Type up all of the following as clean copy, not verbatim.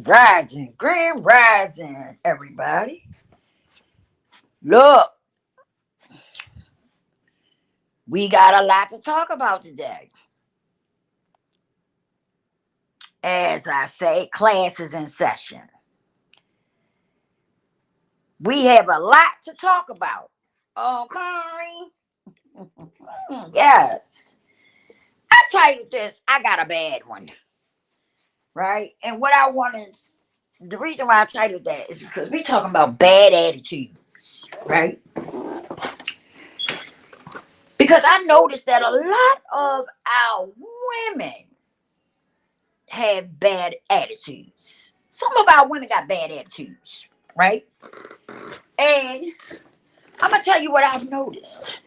Grand rising, everybody. Look, we got a lot to talk about today. As I say, class is in session. We have a lot to talk about. Okay. Yes. I titled this, I got a bad one. Right? And what I wanted, the reason why I titled that is because we talking about bad attitudes. Right? Because I noticed that a lot of our women have bad attitudes. Some of our women got bad attitudes, right? And I'm gonna tell you what I've noticed.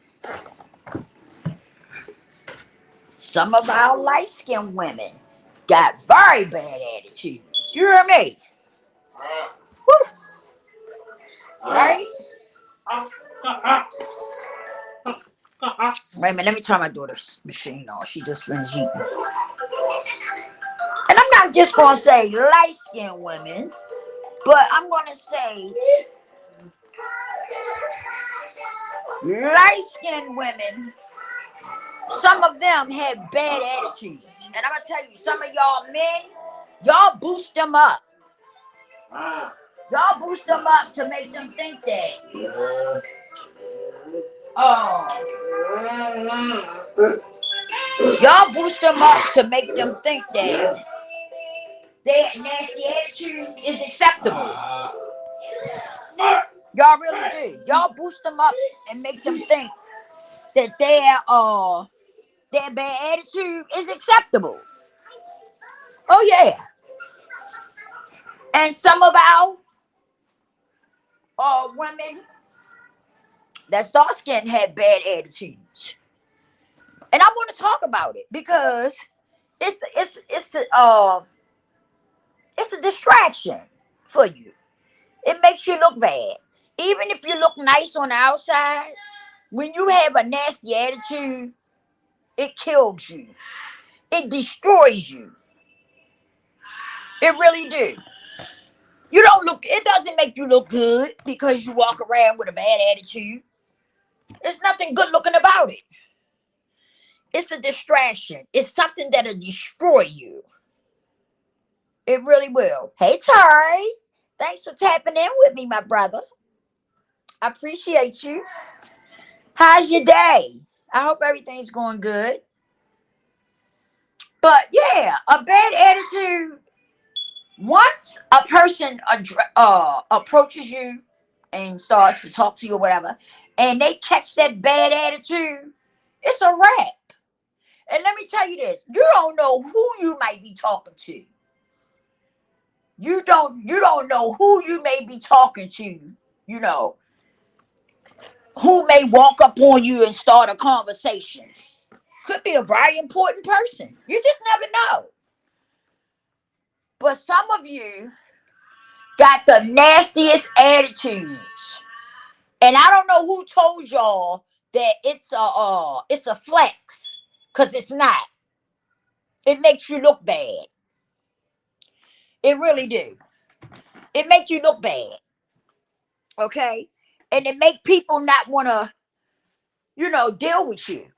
Some of our light-skinned women got very bad attitudes. You hear me? Woo. Right? Wait a minute, let me turn my daughter's machine on. She just finished eating. And I'm not just gonna say light-skinned women, but I'm gonna say light-skinned women. Some of them have bad attitudes. And I'm gonna tell you, some of y'all men, y'all boost them up. Y'all boost them up to make them think that. Oh. Y'all boost them up to make them think that their nasty attitude is acceptable. Y'all really do. Y'all boost them up and make them think that their bad attitude is acceptable. Oh yeah. And some of our women that's dark skinned have bad attitudes. And I want to talk about it because it's a distraction for you. It makes you look bad. Even if you look nice on the outside, when you have a nasty attitude, it kills you. It destroys you. It really do. You don't look, it doesn't make you look good because you walk around with a bad attitude. There's nothing good looking about it. It's a distraction. It's something that'll destroy you. It really will. Hey, Ty. Thanks for tapping in with me, my brother. I appreciate you. How's your day? I hope everything's going good. But yeah, a bad attitude. Once a person approaches you and starts to talk to you or whatever, and they catch that bad attitude, it's a wrap. And let me tell you this, you don't know who you might be talking to. You don't know who you may be talking to, you know, who may walk up on you and start a conversation. Could be a very important person. You just never know. But some of you got the nastiest attitudes. And I don't know who told y'all that it's a flex, because it's not. It makes you look bad. It really do. It makes you look bad. Okay? And it make people not want to, deal with you.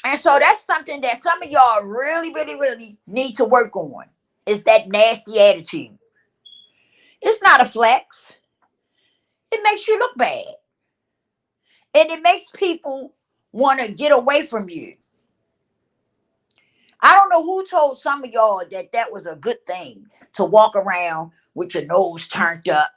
And so that's something that some of y'all really, really, really need to work on, is that nasty attitude. It's not a flex. It makes you look bad. And it makes people want to get away from you. I don't know who told some of y'all that that was a good thing to walk around with your nose turned up,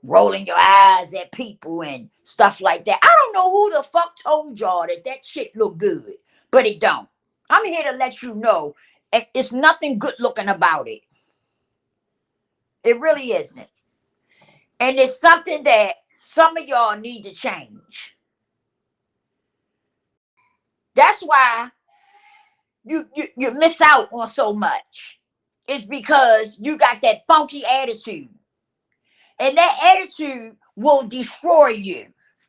rolling your eyes at people and stuff like that. I don't know who the fuck told y'all that that shit look good, but it don't. I'm here to let you know it's nothing good looking about it. It really isn't. And it's something that some of y'all need to change. That's why you miss out on so much. It's because you got that funky attitude. And that attitude will destroy you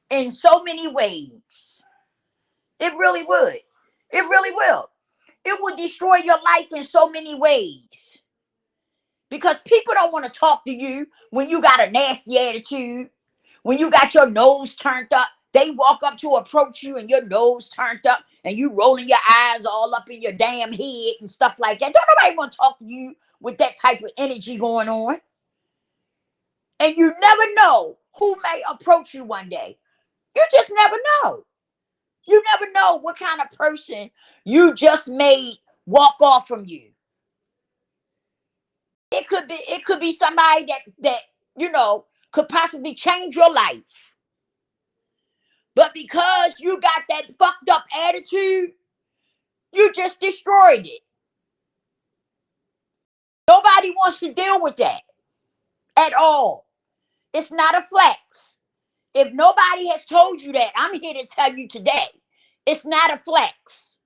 in so many ways. It really would. It really will. It will destroy your life in so many ways. Because people don't want to talk to you when you got a nasty attitude, when you got your nose turned up. They walk up to approach you and your nose turned up and you rolling your eyes all up in your damn head and stuff like that. Don't nobody want to talk to you with that type of energy going on. And you never know who may approach you one day. You just never know. You never know what kind of person you just made walk off from you. It could be somebody that could possibly change your life. But because you got that fucked up attitude, you just destroyed it. Nobody wants to deal with that at all. It's not a flex. If nobody has told you that, I'm here to tell you today, it's not a flex.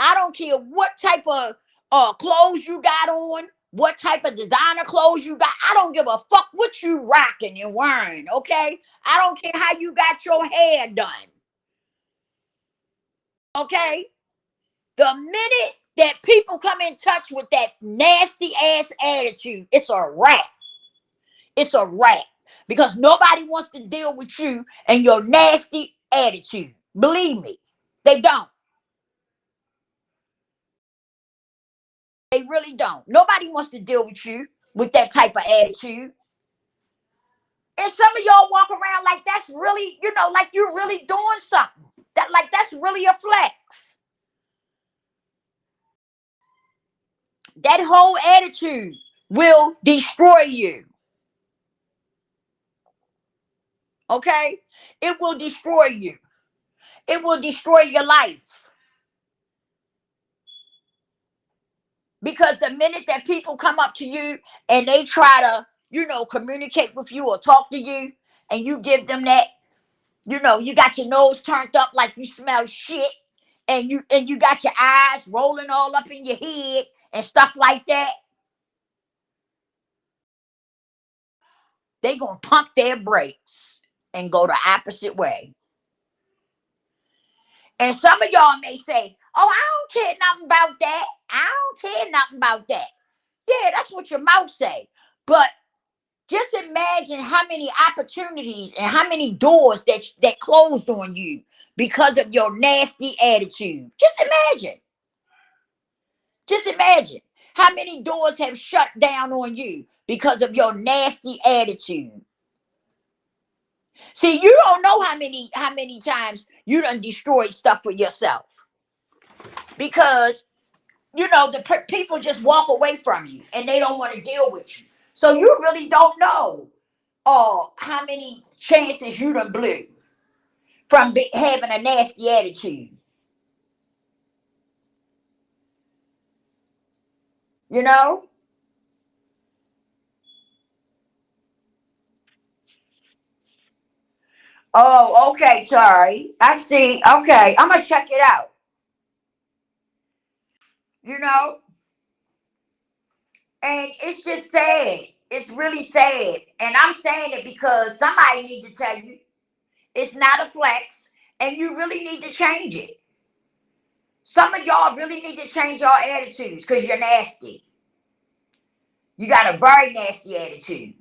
I don't care what type of clothes you got on, what type of designer clothes you got. I don't give a fuck what you rocking and wearing, okay? I don't care how you got your hair done, okay? The minute that people come in touch with that nasty ass attitude, it's a wrap. It's a wrap. Because nobody wants to deal with you and your nasty attitude. Believe me, they don't. They really don't. Nobody wants to deal with you with that type of attitude. And some of y'all walk around like that's really, like you're really doing something. That's really a flex. That whole attitude will destroy you. Okay? It will destroy you. It will destroy your life. Because the minute that people come up to you and they try to, communicate with you or talk to you, and you give them that, you got your nose turned up like you smell shit, and you got your eyes rolling all up in your head and stuff like that, they gonna pump their brakes and go the opposite way. And some of y'all may say, oh, I don't care nothing about that. I don't care nothing about that. Yeah, that's what your mouth say. But just imagine how many opportunities and how many doors that closed on you because of your nasty attitude. Just imagine. Just imagine how many doors have shut down on you because of your nasty attitude. See, you don't know how many times you done destroyed stuff for yourself. Because, the people just walk away from you and they don't want to deal with you. So you really don't know how many chances you done blew from having a nasty attitude. You know? Oh, okay, Tari. I see. Okay, I'm going to check it out. You know? And it's just sad. It's really sad. And I'm saying it because somebody need to tell you it's not a flex and you really need to change it. Some of y'all really need to change your attitudes because you're nasty. You got a very nasty attitude.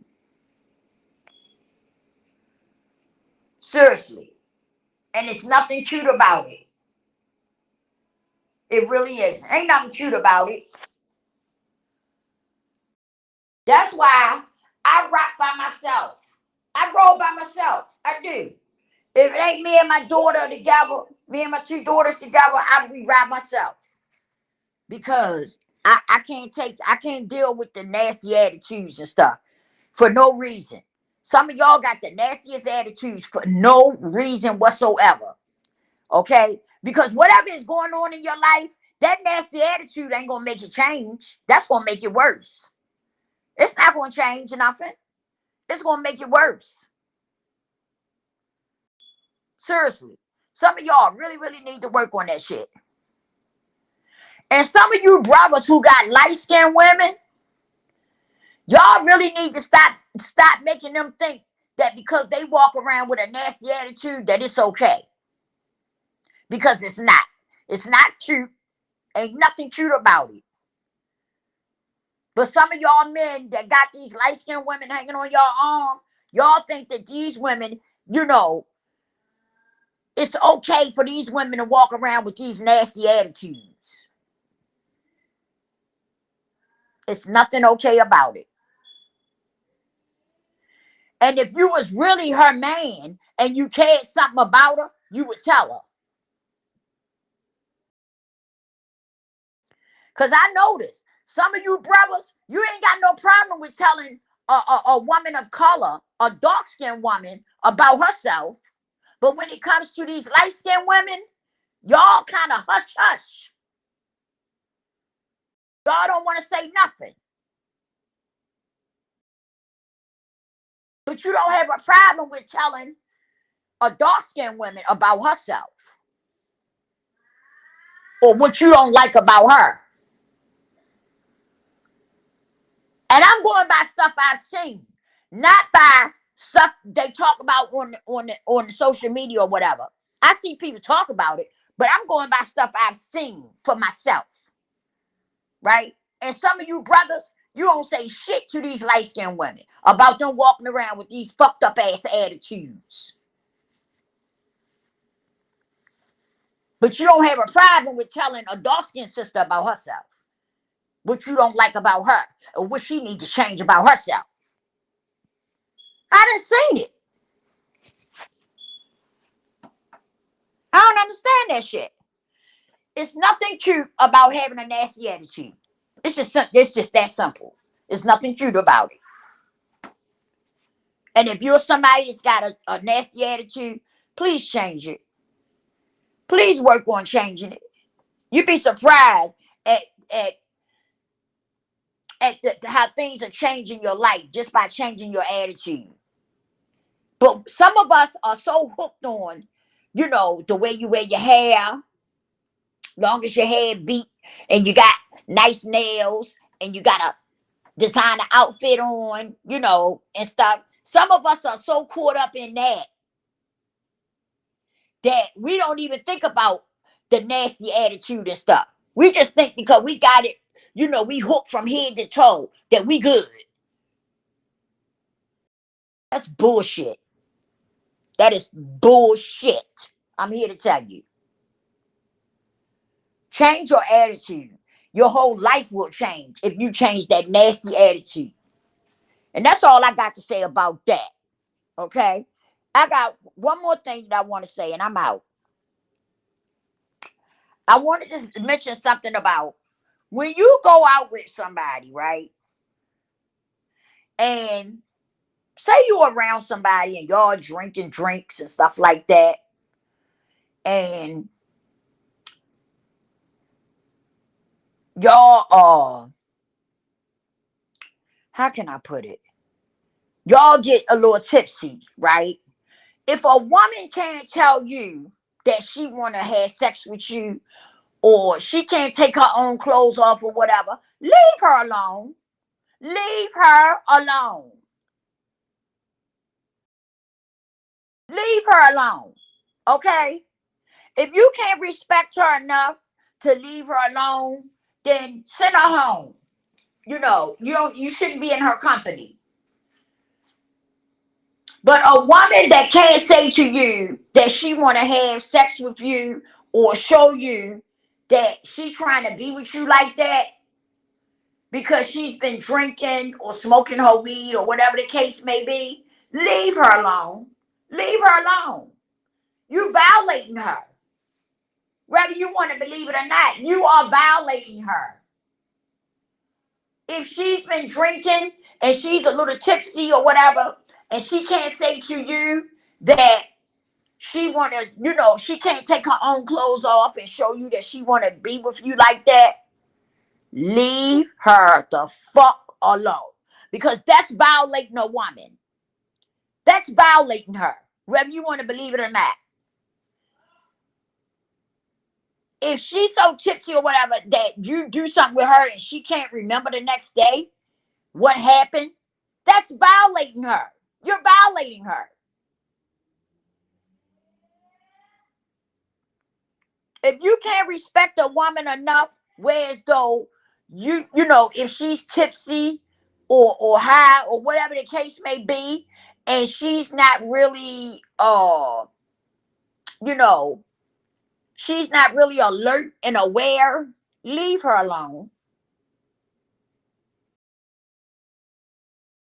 Seriously. And it's nothing cute about it. It really is. Ain't nothing cute about it. That's why I rock by myself. I roll by myself. I do. If it ain't me and my daughter together, me and my two daughters together, I be ride myself. Because I can't deal with the nasty attitudes and stuff for no reason. Some of y'all got the nastiest attitudes for no reason whatsoever. Okay? Because whatever is going on in your life, that nasty attitude ain't gonna make it change. That's gonna make it worse. It's not gonna change nothing. It's gonna make it worse. Seriously. Some of y'all really, really need to work on that shit. And some of you brothers who got light-skinned women, y'all really need to stop making them think that because they walk around with a nasty attitude that it's okay. Because it's not. It's not cute. Ain't nothing cute about it. But some of y'all men that got these light-skinned women hanging on your arm, y'all think that these women, it's okay for these women to walk around with these nasty attitudes. It's nothing okay about it. And if you was really her man and you cared something about her, you would tell her. Because I noticed some of you brothers, you ain't got no problem with telling a woman of color, a dark-skinned woman, about herself. But when it comes to these light-skinned women, y'all kind of hush-hush. Y'all don't want to say nothing. But you don't have a problem with telling a dark-skinned woman about herself or what you don't like about her. And I'm going by stuff I've seen, not by stuff they talk about on social media or whatever. I see people talk about it, but I'm going by stuff I've seen for myself, right? And some of you brothers, you don't say shit to these light-skinned women about them walking around with these fucked up ass attitudes. But you don't have a problem with telling a dark-skinned sister about herself, what you don't like about her, or what she needs to change about herself. I done seen it. I don't understand that shit. It's nothing cute about having a nasty attitude. It's just that simple. There's nothing cute about it. And if you're somebody that's got a nasty attitude, please change it. Please work on changing it. You'd be surprised at how things are changing your life just by changing your attitude. But some of us are so hooked on, the way you wear your hair, long as your hair beat and you got nice nails and you got a designer outfit on, and stuff. Some of us are so caught up in that we don't even think about the nasty attitude and stuff. We just think because we got it, we hooked from head to toe that we good. That's bullshit. That is bullshit. I'm here to tell you. Change your attitude. Your whole life will change if you change that nasty attitude. And that's all I got to say about that. Okay? I got one more thing that I want to say, and I'm out. I wanted to mention something about when you go out with somebody, right? And say you're around somebody and y'all drinking drinks and stuff like that. And y'all how can I put it? Y'all get a little tipsy, right? If a woman can't tell you that she want to have sex with you, or she can't take her own clothes off or whatever, leave her alone. Leave her alone. Leave her alone. Okay? If you can't respect her enough to leave her alone, then send her home. You shouldn't be in her company. But a woman that can't say to you that she want to have sex with you or show you that she trying to be with you like that because she's been drinking or smoking her weed or whatever the case may be, leave her alone. Leave her alone. You violating her. Whether you want to believe it or not, you are violating her. If she's been drinking and she's a little tipsy or whatever, and she can't say to you that she want to, she can't take her own clothes off and show you that she want to be with you like that, leave her the fuck alone. Because that's violating a woman. That's violating her, whether you want to believe it or not. If she's so tipsy or whatever that you do something with her and she can't remember the next day what happened, that's violating her. You're violating her. If you can't respect a woman enough Whereas though you know, if she's tipsy or high or whatever the case may be, and she's not really you know, she's not really alert and aware, leave her alone.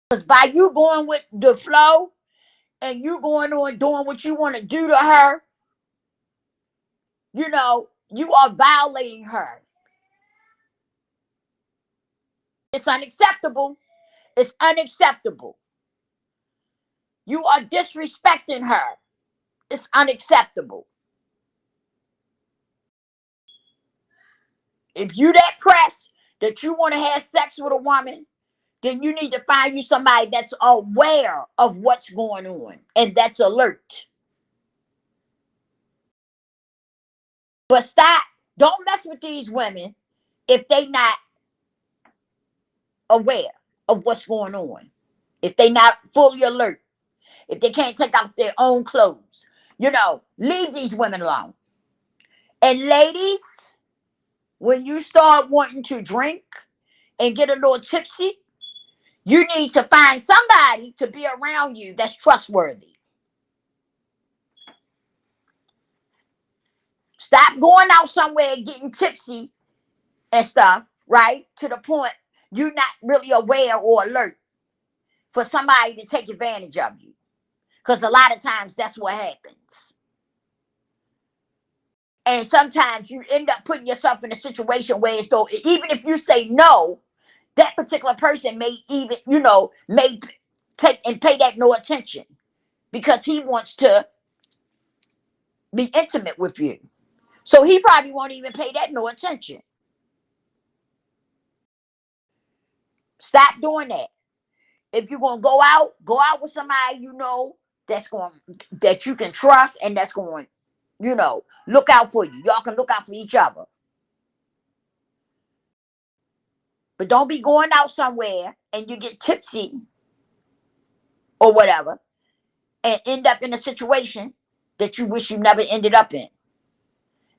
Because by you going with the flow and you going on doing what you want to do to her, you know, you are violating her. It's unacceptable. It's unacceptable. You are disrespecting her. It's unacceptable. If you that pressed that you want to have sex with a woman, then you need to find you somebody that's aware of what's going on and that's alert. But stop. Don't mess with these women if they not aware of what's going on. If they not fully alert. If they can't take off their own clothes. You know, leave these women alone. And ladies, when you start wanting to drink and get a little tipsy, you need to find somebody to be around you that's trustworthy. Stop going out somewhere and getting tipsy and stuff, right? To the point you're not really aware or alert for somebody to take advantage of you. Because a lot of times that's what happens. And sometimes you end up putting yourself in a situation where it's though, even if you say no, that particular person may even, you know, may take and pay that no attention because he wants to be intimate with you. So he probably won't even pay that no attention. Stop doing that. If you're gonna go out with somebody you know that you can trust and that's going, you know, look out for you. Y'all can look out for each other. But don't be going out somewhere and you get tipsy or whatever and end up in a situation that you wish you never ended up in.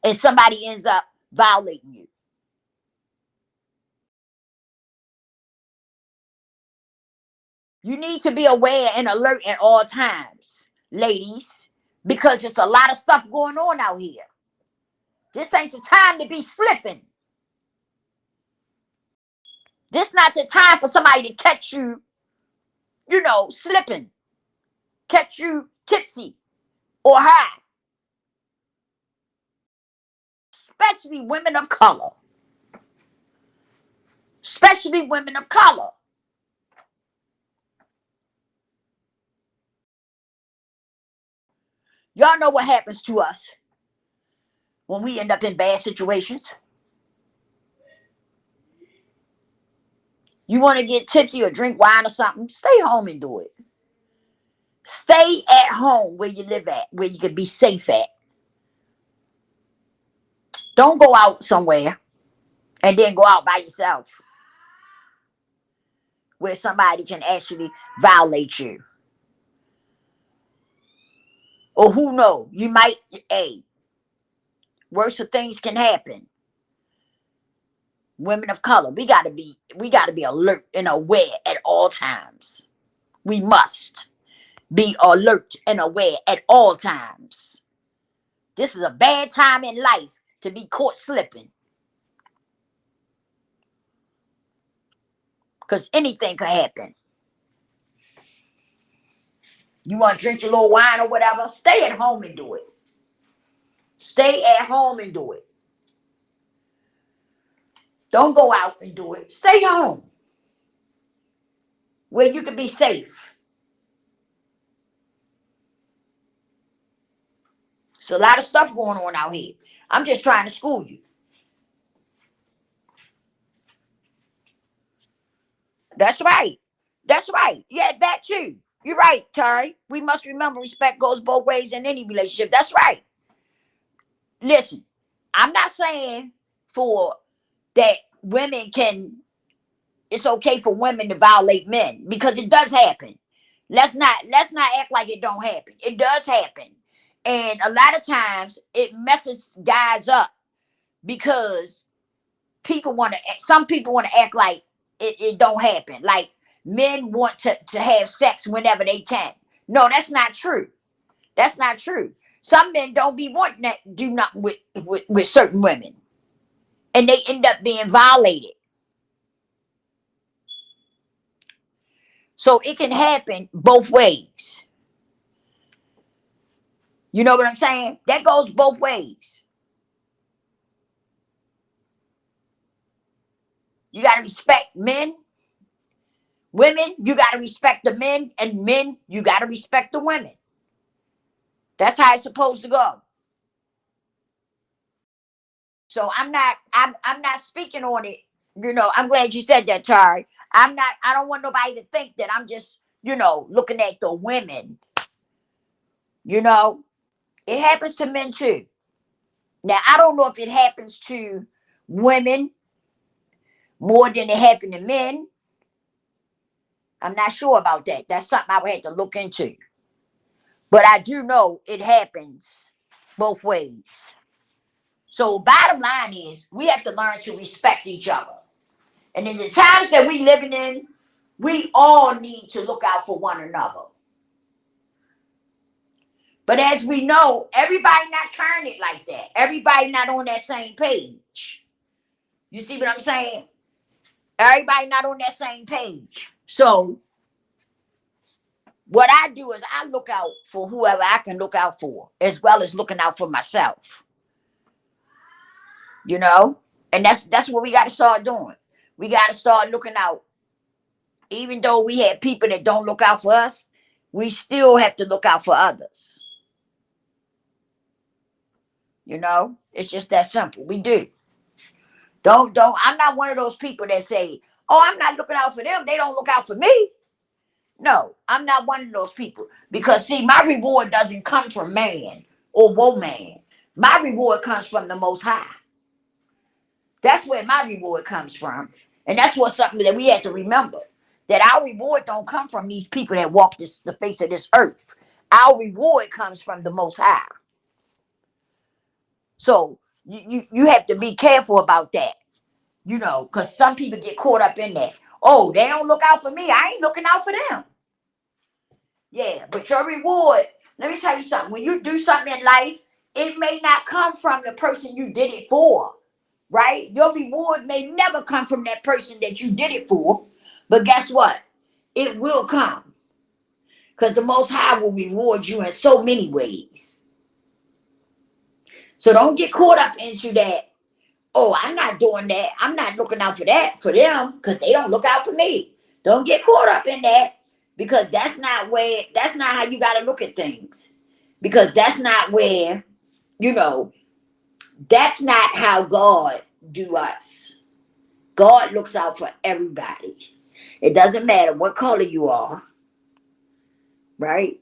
And somebody ends up violating you. You need to be aware and alert at all times, ladies, because there's a lot of stuff going on out here. This ain't the time to be slipping. This not the time for somebody to catch you, you know, slipping, catch you tipsy or high, especially women of color. Especially women of color. Y'all know what happens to us when we end up in bad situations. You want to get tipsy or drink wine or something, stay home and do it. Stay at home where you live at, where you can be safe at. Don't go out somewhere and then go out by yourself where somebody can actually violate you. Or who knows, you might, hey, worse things can happen. Women of color, we gotta be alert and aware at all times. We must be alert and aware at all times. This is a bad time in life to be caught slipping. Because anything could happen. You want to drink your little wine or whatever, stay at home and do it. Stay at home and do it. Don't go out and do it. Stay home where you can be safe. There's a lot of stuff going on out here. I'm just trying to school you. That's right. That's right. Yeah, that too. You're right, Terry. We must remember respect goes both ways in any relationship. That's right. Listen, I'm not saying for that women can, it's okay for women to violate men because it does happen. Let's not act like it don't happen. It does happen. And a lot of times it messes guys up because some people want to act like it don't happen. Like men want to have sex whenever they can. No, that's not true. That's not true. Some men don't be wanting to do nothing with certain women. And they end up being violated. So it can happen both ways. You know what I'm saying? That goes both ways. You got to respect men. Women, you got to respect the men. And men, you got to respect the women. That's how it's supposed to go. So I'm not speaking on it. You know, I'm glad you said that, Tari. I don't want nobody to think that I'm just, looking at the women. You know, it happens to men too. Now, I don't know if it happens to women more than it happened to men. I'm not sure about that. That's something I would have to look into. But I do know it happens both ways. So bottom line is we have to learn to respect each other. And in the times that we living in, we all need to look out for one another. But as we know, everybody not turning it like that. Everybody not on that same page. You see what I'm saying? Everybody not on that same page. So what I do is I look out for whoever I can look out for, as well as looking out for myself. You know? And that's what we got to start doing. We got to start looking out. Even though we have people that don't look out for us, we still have to look out for others. You know? It's just that simple. We do. I'm not one of those people that say, oh, I'm not looking out for them. They don't look out for me. No, I'm not one of those people. Because, see, my reward doesn't come from man or woman. My reward comes from the Most High. That's where my reward comes from. And that's what's something that we have to remember. That our reward don't come from these people that walk the face of this earth. Our reward comes from the Most High. So you have to be careful about that. You know, because some people get caught up in that. Oh, they don't look out for me. I ain't looking out for them. Yeah, but your reward, let me tell you something. When you do something in life, it may not come from the person you did it for, right? Your reward may never come from that person that you did it for. But guess what? It will come. Because the Most High will reward you in so many ways. So don't get caught up into that. Oh, I'm not doing that. I'm not looking out for that for them because they don't look out for me. Don't get caught up in that because that's not how you got to look at things. Because that's not where, that's not how God do us. God looks out for everybody. It doesn't matter what color you are, right?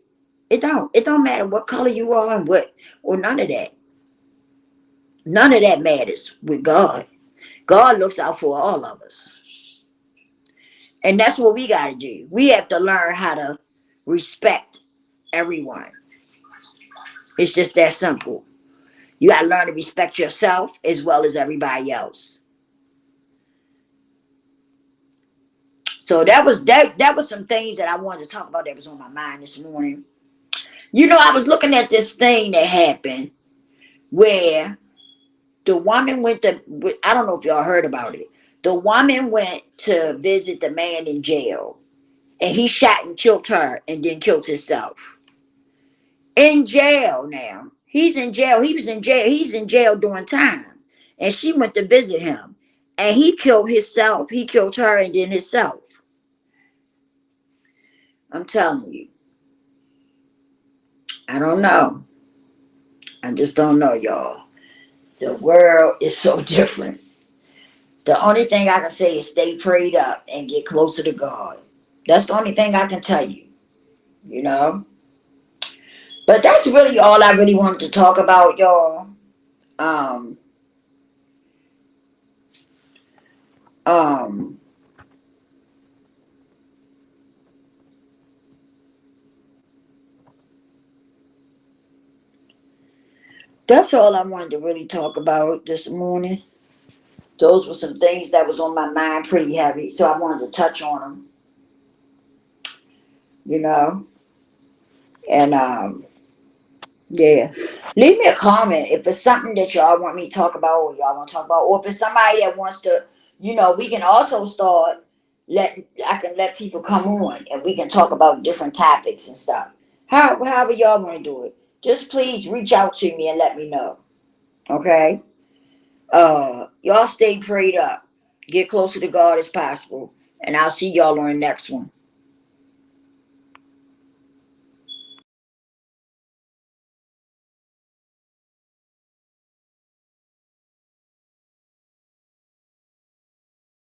It don't matter what color you are or none of that. None of that matters with God. God looks out for all of us. And that's what we got to do. We have to learn how to respect everyone. It's just that simple. You got to learn to respect yourself as well as everybody else. So that was some things that I wanted to talk about that was on my mind this morning. I was looking at this thing that happened where the woman I don't know if y'all heard about it. The woman went to visit the man in jail. And he shot and killed her and then killed himself. In jail now. He's in jail. He was in jail. He's in jail doing time. And she went to visit him. And he killed himself. He killed her and then himself. I'm telling you. I don't know. I just don't know, y'all. The world is so different. The only thing I can say is stay prayed up and get closer to God. That's the only thing I can tell you. But that's really all I really wanted to talk about, y'all. Um, um, that's all I wanted to really talk about this morning. Those were some things that was on my mind pretty heavy, so I wanted to touch on them, you know. And yeah, leave me a comment if it's something that y'all want me to talk about, or y'all want to talk about, or if it's somebody that wants to, we can also start letting I can let people come on and we can talk about different topics and stuff. However y'all want to do it, just please reach out to me and let me know. Okay. Y'all stay prayed up. Get closer to God as possible. And I'll see y'all on the next one.